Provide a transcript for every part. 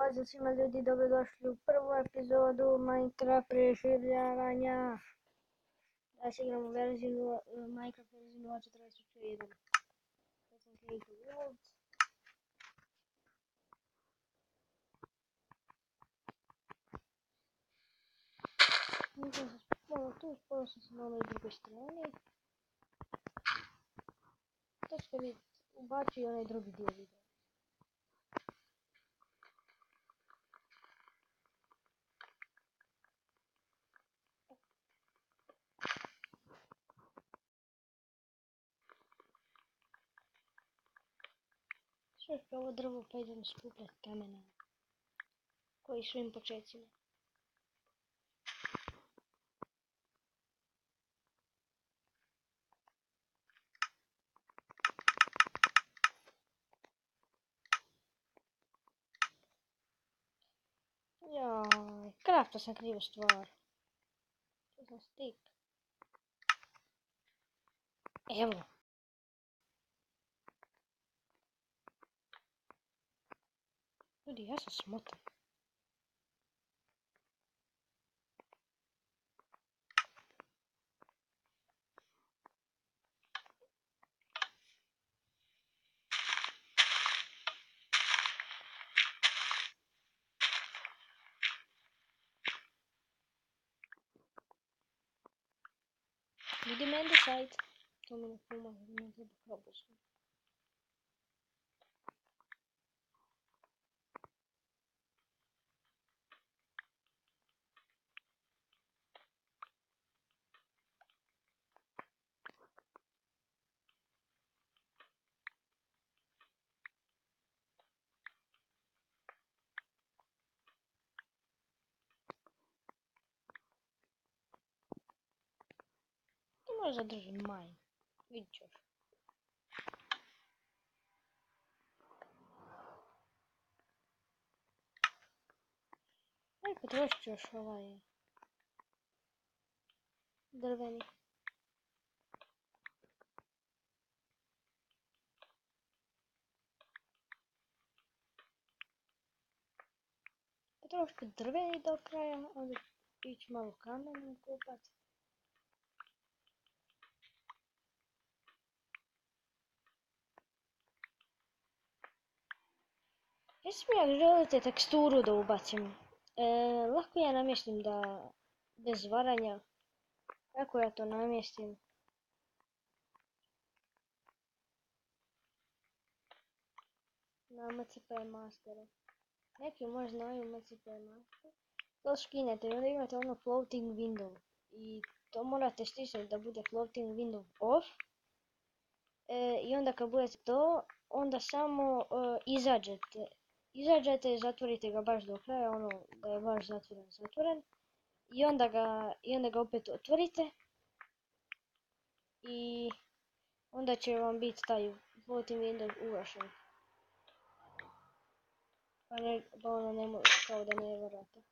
Pozdrav svima ljudi, dobrodošli u prvu epizodu Minecraft preživljavanja. Danas igramo verziju Minecraft verziju 0.41. Sad sam klikao World. Nisam se sporo tu, sporo sam se na onoj drugoj strani. To ćete vidjeti, ubačio onaj drugi dio videa. Sve što ovo drvo pa idemo skupljati kamene. Koji svim početcima. Jaj, kraftao sam krivu stvar. To sam stik. Evo. Ljudi, ja sam smotan. Vidim andesite. To mi ne pomaže, ne treba probusno. To može zadržati mine. Vidit ćeš. Aj, potrošit ću još ovaj drveni. Potrošit ću drveni do kraja, onda ići malo kamena kupat. Jesi mi jak želite teksturu da ubacim? Lako ja namještim da bez varanja. Kako ja to namjestim? Na MCP Masteru. Neki možda znaju MCP Master. To skinete i onda imate ono floating window. I to morate stisnuti da bude floating window off. I onda kad budete to, onda samo izađete. Izađete i zatvorite ga baš do kraja, ono da je baš zatvoren. I onda ga opet otvorite. I onda će vam biti taj floating window ugašen. Pa ono ne može, kao da ne varate.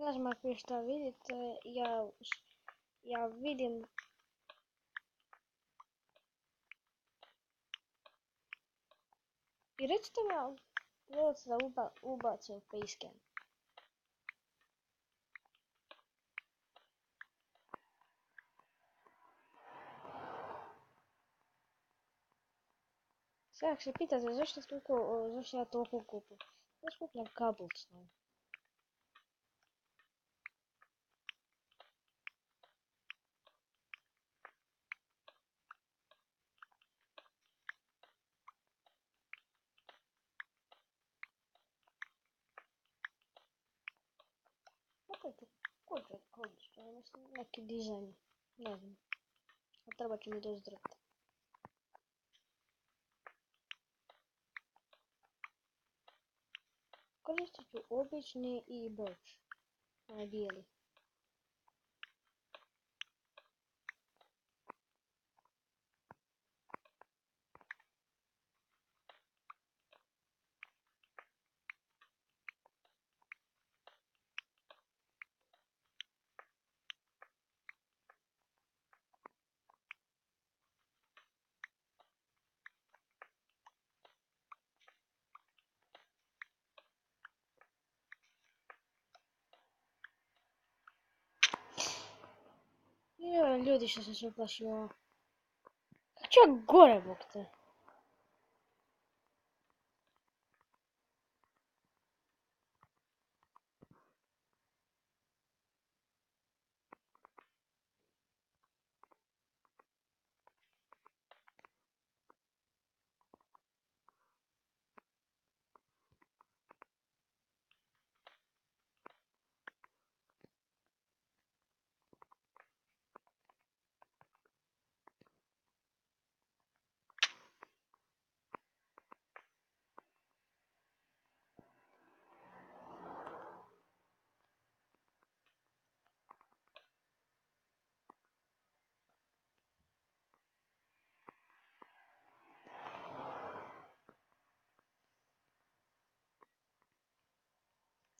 Ne znam ako vi šta vidite, ja vidim. I recite mi, ali gledajte da ubacim facecam. Sad ako se pitate zašto ja toliko kupim. Ja skupljam cobblestone. Koji je cobblestone? Mislim neki dizajn. Ne znam. A treba će mi doći drveta. Koristit ću obični i birch. Onaj bijeli. Joj, ljudi što sam se uplašio. Kako ću ja gore, bok te?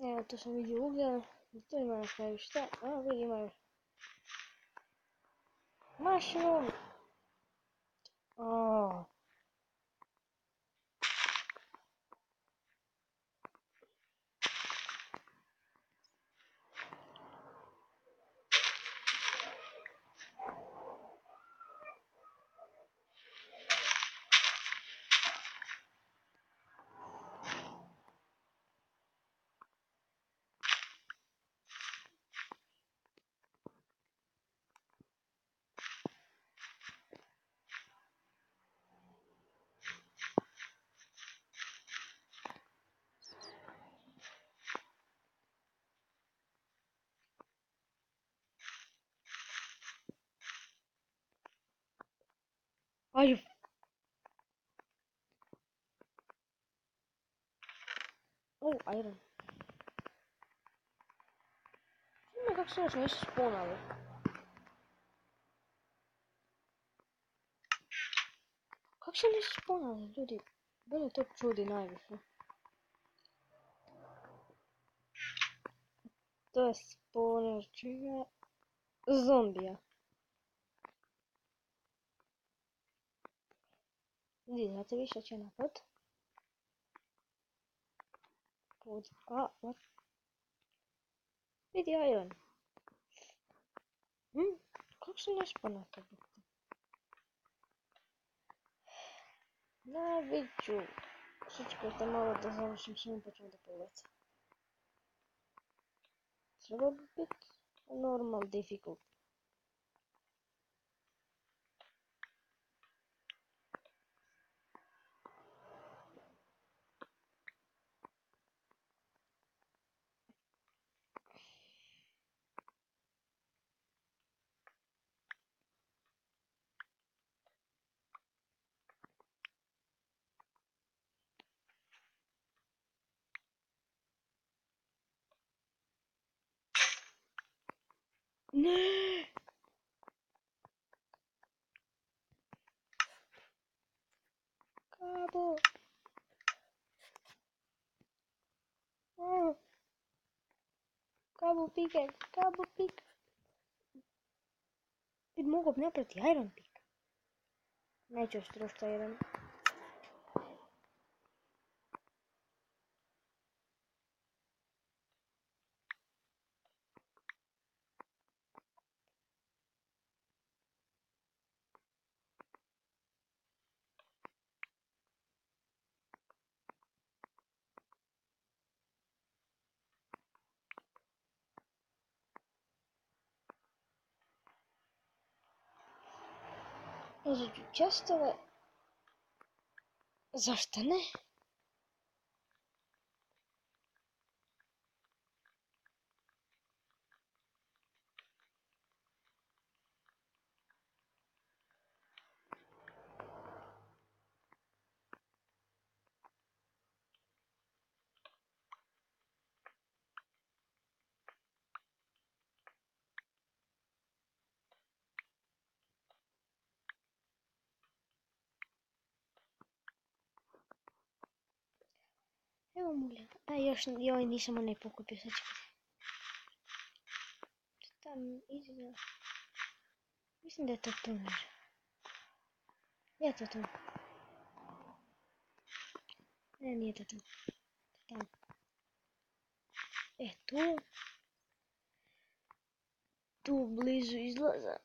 Evo, tu sam vidio ugljen. Tu ima na kraju šta? A, vidi imaju. Mushroom! Oh. Ajde. Oh, iron. Ima kako se još nisu spawnali. Kako se nisu spawnali, ljudi? Mene to čudi najviše. To je spawner čega? Zombija. Vidi, znate vi šta će napad? What? Vidi iron. Kako se ne spawnate? Da, vidit ću. Sačekajte malo da završim svim pa ćemo da pogledati. Treba bi biti normal difficult. Ne! Kabo! Kabo piker! Kabo piker! Ti mogu bi napraviti iron pick. Neću još trošiti iron. Uzet ću chestove. Zašto ne? Mamulja. A još joj nisam onaj pokupio, sad čekaj. Tam iza... Mislim da je to tu nešto. Je to tu? Ne, nije to tu. Tam. Tu. Tu blizu izlaza.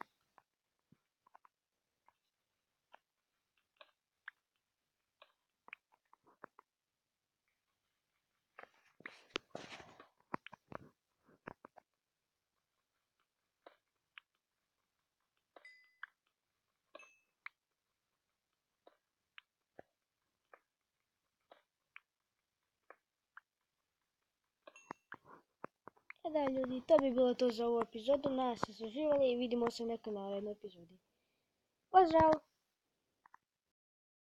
Da ljudi, to bi bilo to za ovu epizodu. Nadam se da ste uživali i vidimo se u nekoj narednoj epizodi. Pozdrav!